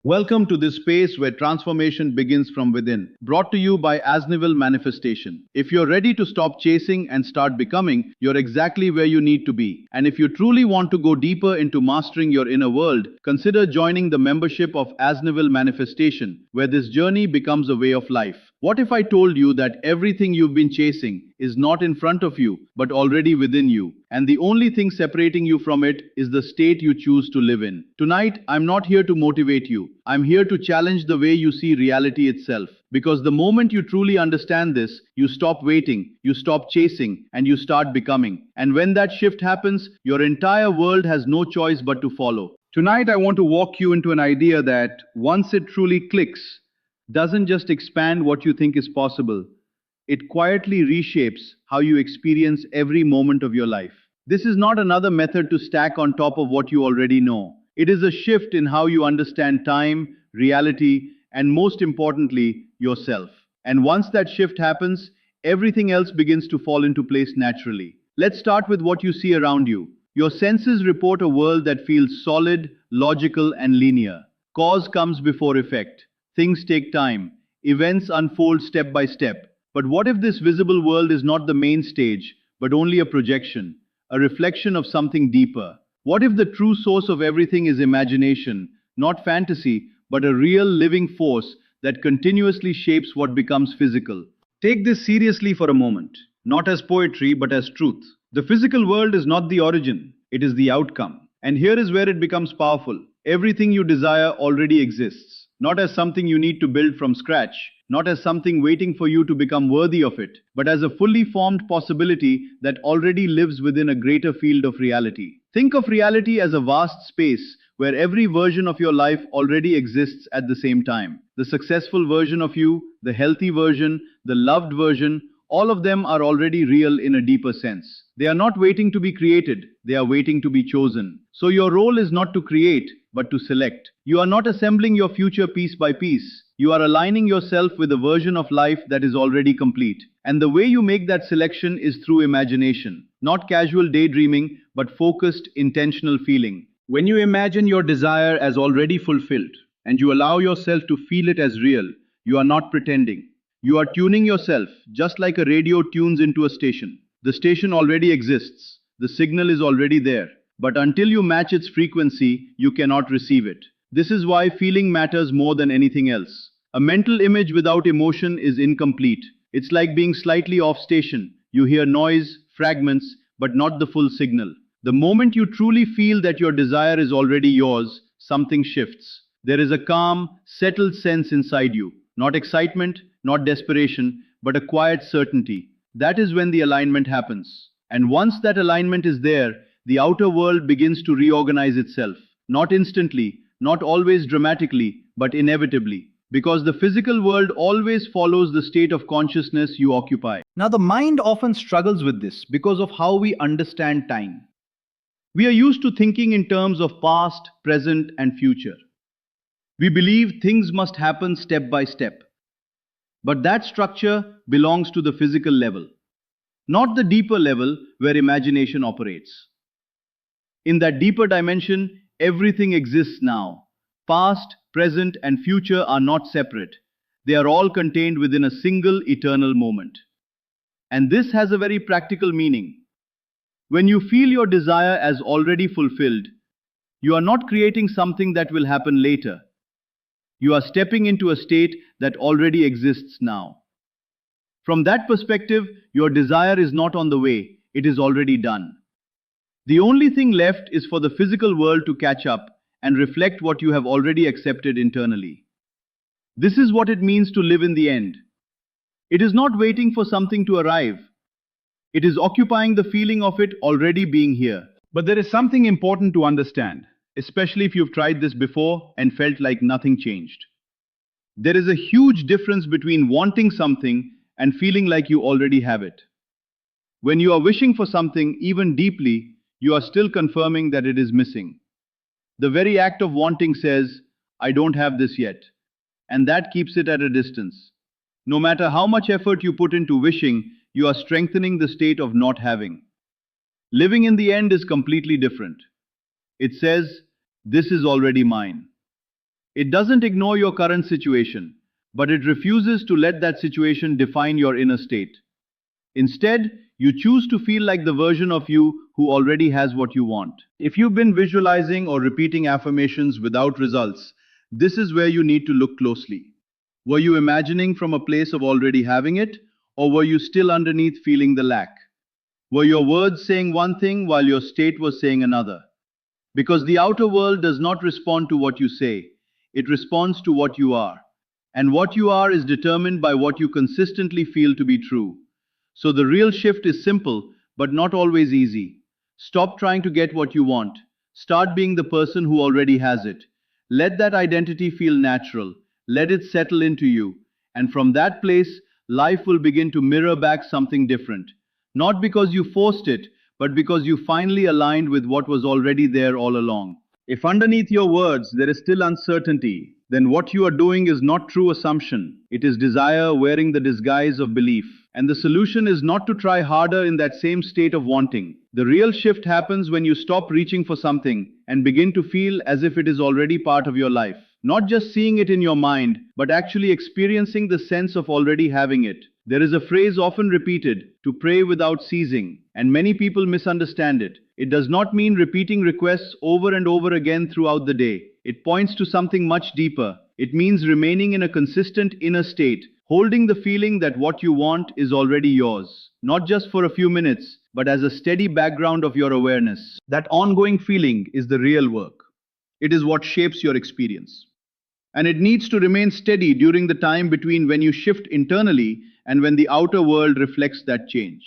Welcome to this space where transformation begins from within. Brought to you by Neville Manifestation. If you're ready to stop chasing and start becoming, you're exactly where you need to be. And if you truly want to go deeper into mastering your inner world, consider joining the membership of Neville Manifestation, where this journey becomes a way of life. What if I told you that everything you've been chasing is not in front of you, but already within you? And the only thing separating you from it is the state you choose to live in. Tonight, I'm not here to motivate you. I'm here to challenge the way you see reality itself. Because the moment you truly understand this, you stop waiting, you stop chasing, and you start becoming. And when that shift happens, your entire world has no choice but to follow. Tonight, I want to walk you into an idea that, once it truly clicks, doesn't just expand what you think is possible, it quietly reshapes how you experience every moment of your life. This is not another method to stack on top of what you already know. It is a shift in how you understand time, reality, and most importantly, yourself. And once that shift happens, everything else begins to fall into place naturally. Let's start with what you see around you. Your senses report a world that feels solid, logical, and linear. Cause comes before effect. Things take time. Events unfold step by step. But what if this visible world is not the main stage, but only a projection, a reflection of something deeper? What if the true source of everything is imagination, not fantasy, but a real living force that continuously shapes what becomes physical? Take this seriously for a moment, not as poetry, but as truth. The physical world is not the origin, it is the outcome. And here is where it becomes powerful. Everything you desire already exists, not as something you need to build from scratch, not as something waiting for you to become worthy of it, but as a fully formed possibility that already lives within a greater field of reality. Think of reality as a vast space where every version of your life already exists at the same time. The successful version of you, the healthy version, the loved version, all of them are already real in a deeper sense. They are not waiting to be created, they are waiting to be chosen. So your role is not to create, but to select. You are not assembling your future piece by piece. You are aligning yourself with a version of life that is already complete. And the way you make that selection is through imagination. Not casual daydreaming, but focused, intentional feeling. When you imagine your desire as already fulfilled, and you allow yourself to feel it as real, you are not pretending. You are tuning yourself, just like a radio tunes into a station. The station already exists. The signal is already there. But until you match its frequency, you cannot receive it. This is why feeling matters more than anything else. A mental image without emotion is incomplete. It's like being slightly off station. You hear noise, fragments, but not the full signal. The moment you truly feel that your desire is already yours, something shifts. There is a calm, settled sense inside you. Not excitement, not desperation, but a quiet certainty. That is when the alignment happens. And once that alignment is there, the outer world begins to reorganize itself. Not instantly, not always dramatically, but inevitably. Because the physical world always follows the state of consciousness you occupy. Now, the mind often struggles with this because of how we understand time. We are used to thinking in terms of past, present, and future. We believe things must happen step by step. But that structure belongs to the physical level, not the deeper level where imagination operates. In that deeper dimension, everything exists now. Past, present, and future are not separate. They are all contained within a single eternal moment. And this has a very practical meaning. When you feel your desire as already fulfilled, you are not creating something that will happen later. You are stepping into a state that already exists now. From that perspective, your desire is not on the way, it is already done. The only thing left is for the physical world to catch up and reflect what you have already accepted internally. This is what it means to live in the end. It is not waiting for something to arrive. It is occupying the feeling of it already being here. But there is something important to understand, especially if you've tried this before and felt like nothing changed. There is a huge difference between wanting something and feeling like you already have it. When you are wishing for something even deeply, you are still confirming that it is missing. The very act of wanting says, I don't have this yet. And that keeps it at a distance. No matter how much effort you put into wishing, you are strengthening the state of not having. Living in the end is completely different. It says, this is already mine. It doesn't ignore your current situation, but it refuses to let that situation define your inner state. Instead, you choose to feel like the version of you who already has what you want. If you've been visualizing or repeating affirmations without results, this is where you need to look closely. Were you imagining from a place of already having it, or were you still underneath feeling the lack? Were your words saying one thing while your state was saying another? Because the outer world does not respond to what you say, it responds to what you are. And what you are is determined by what you consistently feel to be true. So the real shift is simple, but not always easy. Stop trying to get what you want. Start being the person who already has it. Let that identity feel natural. Let it settle into you. And from that place, life will begin to mirror back something different. Not because you forced it, but because you finally aligned with what was already there all along. If underneath your words there is still uncertainty, then what you are doing is not true assumption. It is desire wearing the disguise of belief. And the solution is not to try harder in that same state of wanting. The real shift happens when you stop reaching for something and begin to feel as if it is already part of your life. Not just seeing it in your mind, but actually experiencing the sense of already having it. There is a phrase often repeated, to pray without ceasing, and many people misunderstand it. It does not mean repeating requests over and over again throughout the day. It points to something much deeper. It means remaining in a consistent inner state, holding the feeling that what you want is already yours, not just for a few minutes, but as a steady background of your awareness. That ongoing feeling is the real work. It is what shapes your experience. And it needs to remain steady during the time between when you shift internally and when the outer world reflects that change.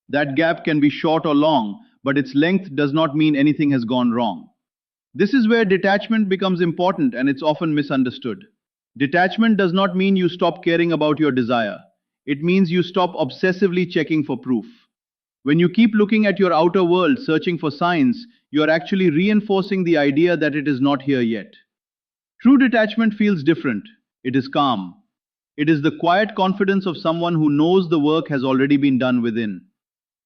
That gap can be short or long, but its length does not mean anything has gone wrong. This is where detachment becomes important, and it's often misunderstood. Detachment does not mean you stop caring about your desire. It means you stop obsessively checking for proof. When you keep looking at your outer world searching for signs, you are actually reinforcing the idea that it is not here yet. True detachment feels different. It is calm. It is the quiet confidence of someone who knows the work has already been done within.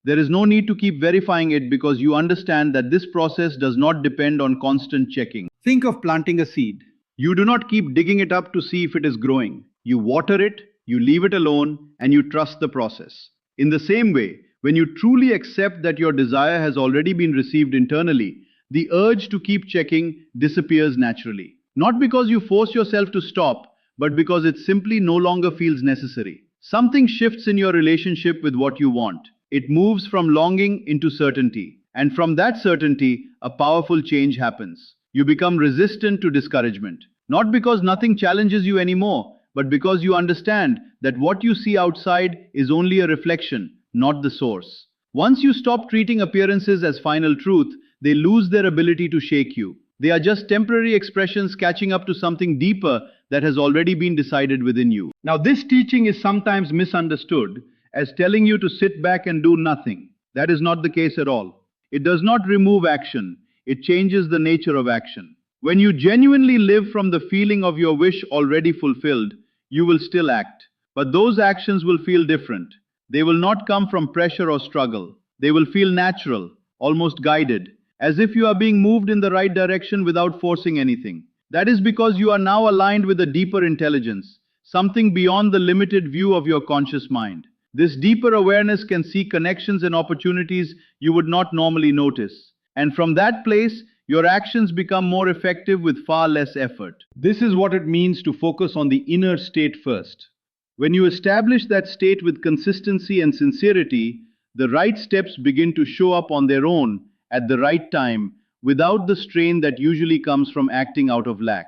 There is no need to keep verifying it because you understand that this process does not depend on constant checking. Think of planting a seed. You do not keep digging it up to see if it is growing. You water it, you leave it alone, and you trust the process. In the same way, when you truly accept that your desire has already been received internally, the urge to keep checking disappears naturally. Not because you force yourself to stop, but because it simply no longer feels necessary. Something shifts in your relationship with what you want. It moves from longing into certainty. And from that certainty, a powerful change happens. You become resistant to discouragement. Not because nothing challenges you anymore, but because you understand that what you see outside is only a reflection, not the source. Once you stop treating appearances as final truth, they lose their ability to shake you. They are just temporary expressions catching up to something deeper that has already been decided within you. Now, this teaching is sometimes misunderstood as telling you to sit back and do nothing. That is not the case at all. It does not remove action, it changes the nature of action. When you genuinely live from the feeling of your wish already fulfilled, you will still act. But those actions will feel different. They will not come from pressure or struggle. They will feel natural, almost guided, as if you are being moved in the right direction without forcing anything. That is because you are now aligned with a deeper intelligence, something beyond the limited view of your conscious mind. This deeper awareness can see connections and opportunities you would not normally notice. And from that place, your actions become more effective with far less effort. This is what it means to focus on the inner state first. When you establish that state with consistency and sincerity, the right steps begin to show up on their own at the right time without the strain that usually comes from acting out of lack.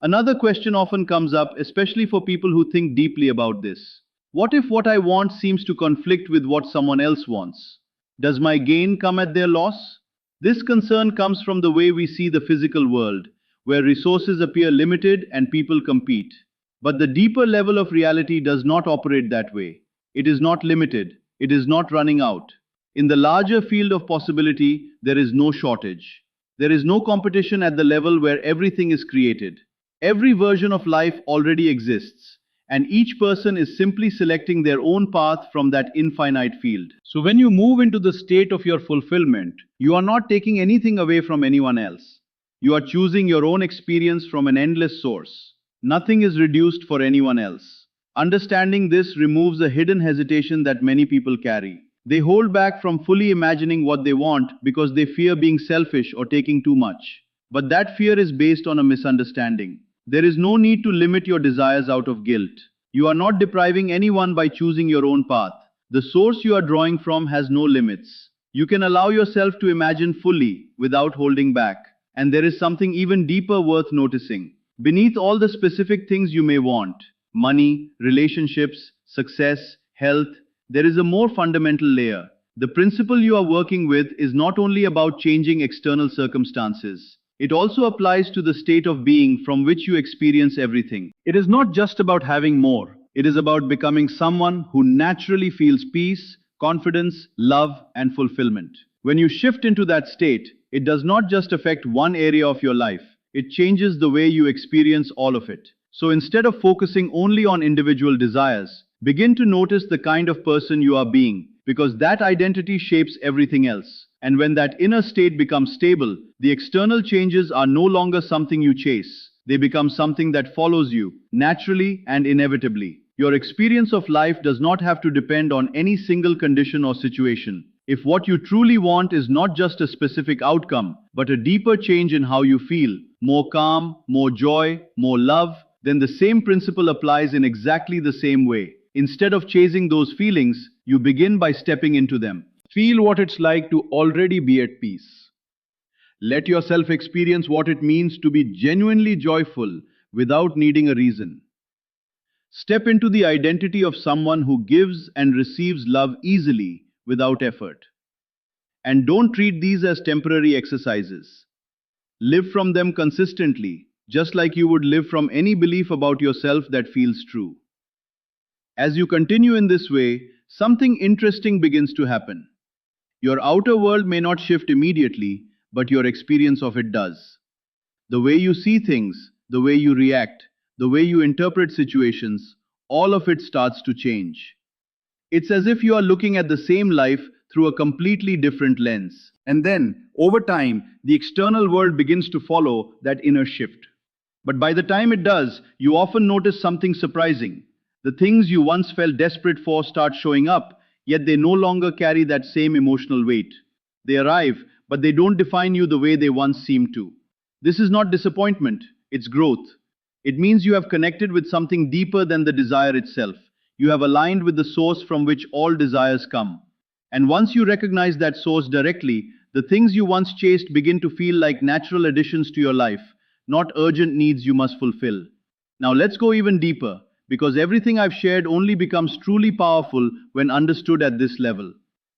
Another question often comes up, especially for people who think deeply about this. What if what I want seems to conflict with what someone else wants? Does my gain come at their loss? This concern comes from the way we see the physical world, where resources appear limited and people compete. But the deeper level of reality does not operate that way. It is not limited. It is not running out. In the larger field of possibility, there is no shortage. There is no competition at the level where everything is created. Every version of life already exists, and each person is simply selecting their own path from that infinite field. So when you move into the state of your fulfillment, you are not taking anything away from anyone else. You are choosing your own experience from an endless source. Nothing is reduced for anyone else. Understanding this removes a hidden hesitation that many people carry. They hold back from fully imagining what they want because they fear being selfish or taking too much. But that fear is based on a misunderstanding. There is no need to limit your desires out of guilt. You are not depriving anyone by choosing your own path. The source you are drawing from has no limits. You can allow yourself to imagine fully without holding back. And there is something even deeper worth noticing. Beneath all the specific things you may want, money, relationships, success, health, there is a more fundamental layer. The principle you are working with is not only about changing external circumstances. It also applies to the state of being from which you experience everything. It is not just about having more. It is about becoming someone who naturally feels peace, confidence, love, and fulfillment. When you shift into that state, it does not just affect one area of your life. It changes the way you experience all of it. So instead of focusing only on individual desires, begin to notice the kind of person you are being, because that identity shapes everything else. And when that inner state becomes stable, the external changes are no longer something you chase. They become something that follows you, naturally and inevitably. Your experience of life does not have to depend on any single condition or situation. If what you truly want is not just a specific outcome, but a deeper change in how you feel, more calm, more joy, more love, then the same principle applies in exactly the same way. Instead of chasing those feelings, you begin by stepping into them. Feel what it's like to already be at peace. Let yourself experience what it means to be genuinely joyful without needing a reason. Step into the identity of someone who gives and receives love easily without effort. And don't treat these as temporary exercises. Live from them consistently, just like you would live from any belief about yourself that feels true. As you continue in this way, something interesting begins to happen. Your outer world may not shift immediately, but your experience of it does. The way you see things, the way you react, the way you interpret situations, all of it starts to change. It's as if you are looking at the same life through a completely different lens. And then, over time, the external world begins to follow that inner shift. But by the time it does, you often notice something surprising. The things you once felt desperate for start showing up, yet they no longer carry that same emotional weight. They arrive, but they don't define you the way they once seemed to. This is not disappointment, it's growth. It means you have connected with something deeper than the desire itself. You have aligned with the source from which all desires come. And once you recognize that source directly, the things you once chased begin to feel like natural additions to your life, not urgent needs you must fulfill. Now let's go even deeper, because everything I've shared only becomes truly powerful when understood at this level.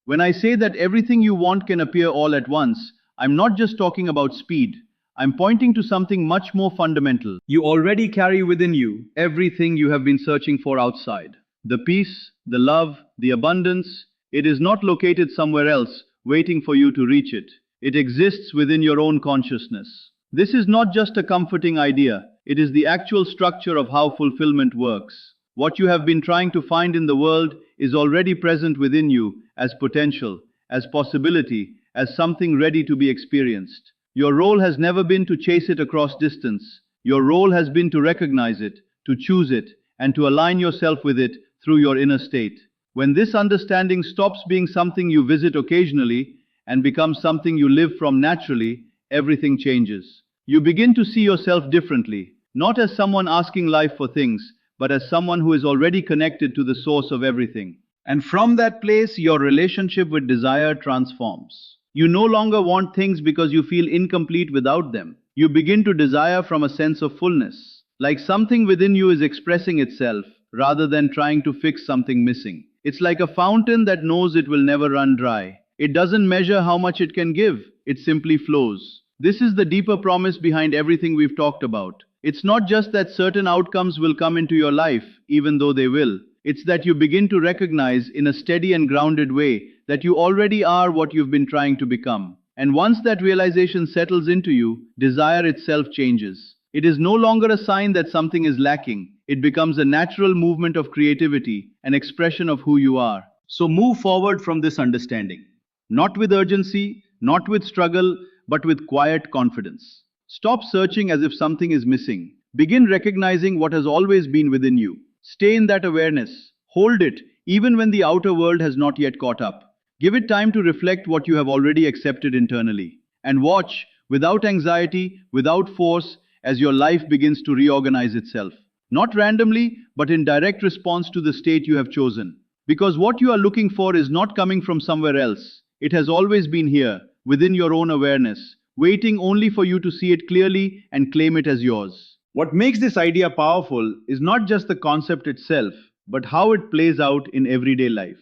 When I say that everything you want can appear all at once, I'm not just talking about speed. I'm pointing to something much more fundamental. You already carry within you everything you have been searching for outside. The peace, the love, the abundance, it is not located somewhere else, waiting for you to reach it. It exists within your own consciousness. This is not just a comforting idea, it is the actual structure of how fulfillment works. What you have been trying to find in the world is already present within you as potential, as possibility, as something ready to be experienced. Your role has never been to chase it across distance. Your role has been to recognize it, to choose it, and to align yourself with it through your inner state. When this understanding stops being something you visit occasionally and becomes something you live from naturally, everything changes. You begin to see yourself differently, not as someone asking life for things, but as someone who is already connected to the source of everything. And from that place, your relationship with desire transforms. You no longer want things because you feel incomplete without them. You begin to desire from a sense of fullness, like something within you is expressing itself rather than trying to fix something missing. It's like a fountain that knows it will never run dry. It doesn't measure how much it can give, it simply flows. This is the deeper promise behind everything we've talked about. It's not just that certain outcomes will come into your life, even though they will. It's that you begin to recognize in a steady and grounded way that you already are what you've been trying to become. And once that realization settles into you, desire itself changes. It is no longer a sign that something is lacking. It becomes a natural movement of creativity, an expression of who you are. So move forward from this understanding. Not with urgency, not with struggle, but with quiet confidence. Stop searching as if something is missing. Begin recognizing what has always been within you. Stay in that awareness. Hold it, even when the outer world has not yet caught up. Give it time to reflect what you have already accepted internally. And watch, without anxiety, without force, as your life begins to reorganize itself. Not randomly, but in direct response to the state you have chosen. Because what you are looking for is not coming from somewhere else. It has always been here, within your own awareness, waiting only for you to see it clearly and claim it as yours. What makes this idea powerful is not just the concept itself, but how it plays out in everyday life.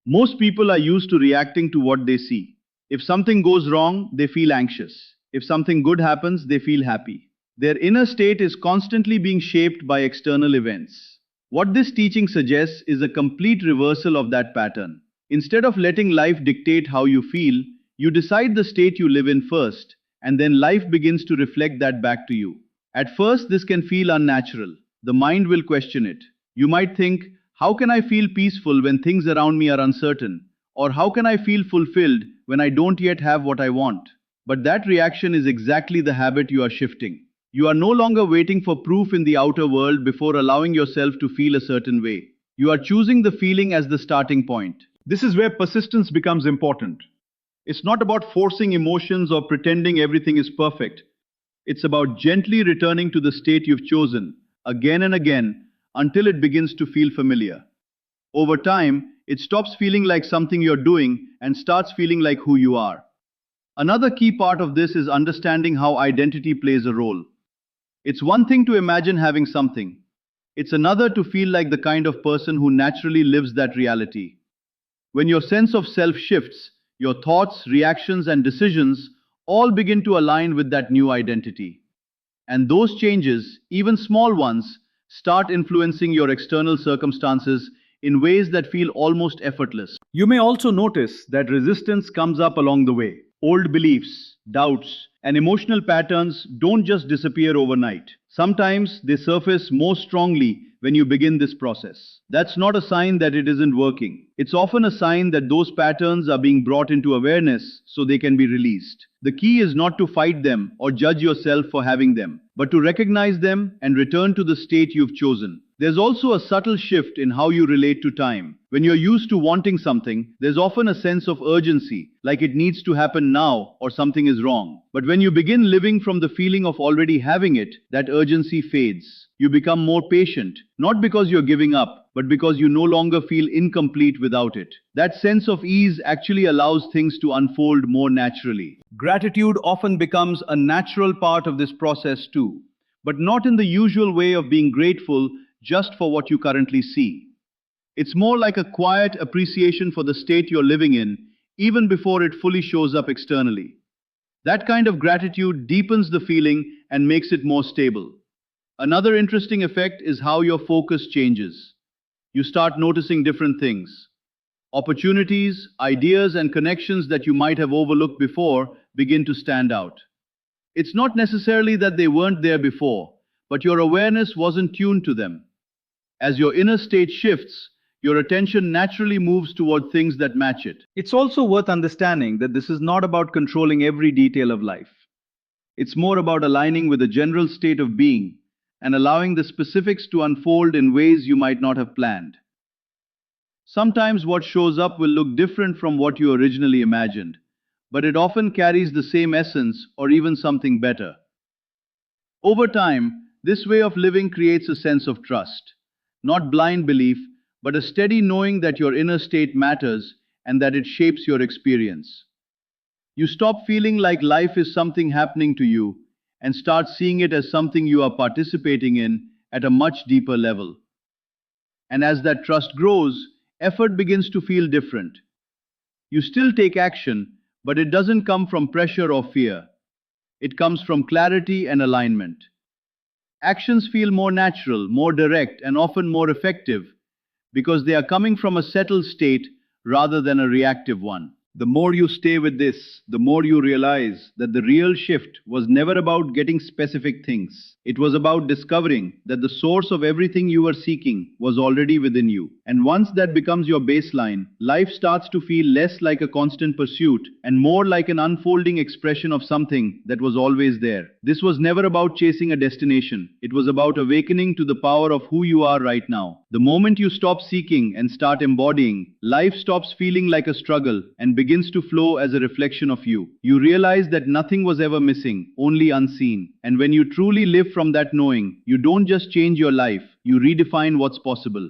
Most people are used to reacting to what they see. If something goes wrong, they feel anxious. If something good happens, they feel happy. Their inner state is constantly being shaped by external events. What this teaching suggests is a complete reversal of that pattern. Instead of letting life dictate how you feel, you decide the state you live in first, and then life begins to reflect that back to you. At first, this can feel unnatural. The mind will question it. You might think, how can I feel peaceful when things around me are uncertain? Or how can I feel fulfilled when I don't yet have what I want? But that reaction is exactly the habit you are shifting. You are no longer waiting for proof in the outer world before allowing yourself to feel a certain way. You are choosing the feeling as the starting point. This is where persistence becomes important. It's not about forcing emotions or pretending everything is perfect. It's about gently returning to the state you've chosen, again and again, until it begins to feel familiar. Over time, it stops feeling like something you're doing and starts feeling like who you are. Another key part of this is understanding how identity plays a role. It's one thing to imagine having something. It's another to feel like the kind of person who naturally lives that reality. When your sense of self shifts, your thoughts, reactions, and decisions all begin to align with that new identity. And those changes, even small ones, start influencing your external circumstances in ways that feel almost effortless. You may also notice that resistance comes up along the way. Old beliefs, doubts, and emotional patterns don't just disappear overnight. Sometimes they surface more strongly when you begin this process. That's not a sign that it isn't working. It's often a sign that those patterns are being brought into awareness so they can be released. The key is not to fight them or judge yourself for having them, but to recognize them and return to the state you've chosen. There's also a subtle shift in how you relate to time. When you're used to wanting something, there's often a sense of urgency, like it needs to happen now or something is wrong. But when you begin living from the feeling of already having it, that urgency fades. You become more patient, not because you're giving up, but because you no longer feel incomplete without it. That sense of ease actually allows things to unfold more naturally. Gratitude often becomes a natural part of this process too, but not in the usual way of being grateful just for what you currently see. It's more like a quiet appreciation for the state you're living in, even before it fully shows up externally. That kind of gratitude deepens the feeling and makes it more stable. Another interesting effect is how your focus changes. You start noticing different things. Opportunities, ideas, and connections that you might have overlooked before begin to stand out. It's not necessarily that they weren't there before, but your awareness wasn't tuned to them. As your inner state shifts, your attention naturally moves toward things that match it. It's also worth understanding that this is not about controlling every detail of life. It's more about aligning with a general state of being and allowing the specifics to unfold in ways you might not have planned. Sometimes what shows up will look different from what you originally imagined, but it often carries the same essence or even something better. Over time, this way of living creates a sense of trust. Not blind belief, but a steady knowing that your inner state matters and that it shapes your experience. You stop feeling like life is something happening to you and start seeing it as something you are participating in at a much deeper level. And as that trust grows, effort begins to feel different. You still take action, but it doesn't come from pressure or fear. It comes from clarity and alignment. Actions feel more natural, more direct, and often more effective because they are coming from a settled state rather than a reactive one. The more you stay with this, the more you realize that the real shift was never about getting specific things. It was about discovering that the source of everything you were seeking was already within you. And once that becomes your baseline, life starts to feel less like a constant pursuit and more like an unfolding expression of something that was always there. This was never about chasing a destination. It was about awakening to the power of who you are right now. The moment you stop seeking and start embodying, life stops feeling like a struggle and begins to flow as a reflection of you. You realize that nothing was ever missing, only unseen. And when you truly live from that knowing, you don't just change your life, you redefine what's possible.